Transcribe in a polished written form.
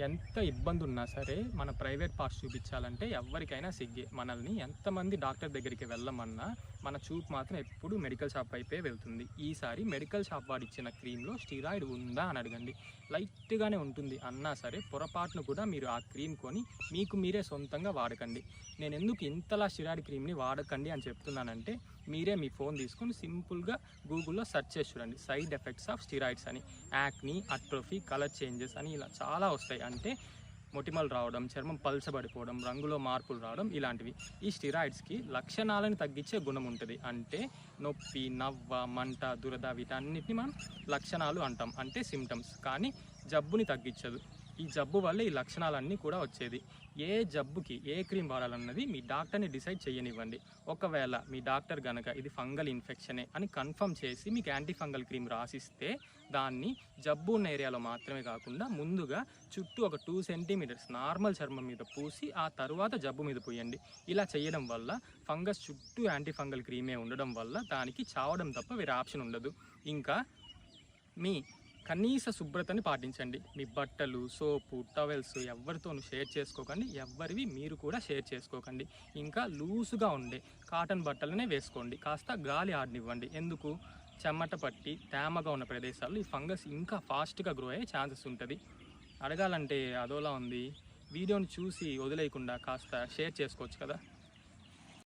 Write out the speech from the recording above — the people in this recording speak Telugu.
ఎంత ఇబ్బంది ఉన్నా సరే మన ప్రైవేట్ పార్ట్స్ చూపించాలంటే ఎవరికైనా సిగ్గే. మనల్ని ఎంతమంది డాక్టర్ దగ్గరికి వెళ్ళమన్నా మన చూపు మాత్రం ఎప్పుడు మెడికల్ షాప్ వైపే వెళ్తుంది. ఈసారి మెడికల్ షాప్ వాడు ఇచ్చిన క్రీమ్లో స్టిరాయిడ్ ఉందా అని అడగండి. లైట్గానే ఉంటుంది అన్నా సరే పొరపాటును కూడా మీరు ఆ క్రీమ్ కొని మీకు మీరే సొంతంగా వాడకండి. నేను ఎందుకు ఇంతలా స్టిరాయిడ్ క్రీమ్ని వాడకండి అని చెప్తున్నానంటే మీరే మీ ఫోన్ తీసుకొని సింపుల్గా గూగుల్లో సెర్చ్ చేసి చూడండి. సైడ్ ఎఫెక్ట్స్ ఆఫ్ స్టిరాయిడ్స్ అని, యాక్నీ, అట్రోఫీ, కలర్ చేంజెస్ అని ఇలా చాలా వస్తాయి. అంటే మొటిమలు రావడం, చర్మం పల్చబడిపోవడం, రంగులో మార్పులు రావడం ఇలాంటివి. ఈ స్టిరాయిడ్స్కి లక్షణాలను తగ్గించే గుణం ఉంటుంది. అంటే నొప్పి, నవ్వ, మంట, దురద వీటన్నిటిని మనం లక్షణాలు అంటాం, అంటే సిమ్టమ్స్. కానీ జబ్బుని తగ్గించదు. ఈ జబ్బు వల్ల ఈ లక్షణాలన్నీ కూడా వచ్చేది. ఏ జబ్బుకి ఏ క్రీమ్ వాడాలన్నది మీ డాక్టర్ని డిసైడ్ చేయనివ్వండి. ఒకవేళ మీ డాక్టర్ కనుక ఇది ఫంగల్ ఇన్ఫెక్షనే అని కన్ఫర్మ్ చేసి మీకు యాంటీ ఫంగల్ క్రీమ్ రాసిస్తే దాన్ని జబ్బు ఉన్న ఏరియాలో మాత్రమే కాకుండా ముందుగా చుట్టూ ఒక 2 సెంటీమీటర్స్ నార్మల్ చర్మం మీద పూసి ఆ తర్వాత జబ్బు మీద పూయండి. ఇలా చేయడం వల్ల ఫంగస్ చుట్టూ యాంటీ ఫంగల్ క్రీమే ఉండడం వల్ల దానికి చావడం తప్ప వేరే ఆప్షన్ ఉండదు. ఇంకా మీ కనీస శుభ్రతని పాటించండి. మీ బట్టలు, సోపు, టవెల్స్ ఎవరితోనూ షేర్ చేసుకోకండి. ఎవరివి మీరు కూడా షేర్ చేసుకోకండి. ఇంకా లూజుగా ఉండే కాటన్ బట్టలనే వేసుకోండి. కాస్త గాలి ఆడనివ్వండి. ఎందుకు? చెమట పట్టి తేమగా ఉన్న ప్రదేశాల్లో ఈ ఫంగస్ ఇంకా ఫాస్ట్గా గ్రో అయ్యే ఛాన్సెస్ ఉంటుంది. అడగాలంటే అదోలా ఉంది. వీడియోని చూసి వదిలేయకుండా కాస్త షేర్ చేసుకోవచ్చు కదా.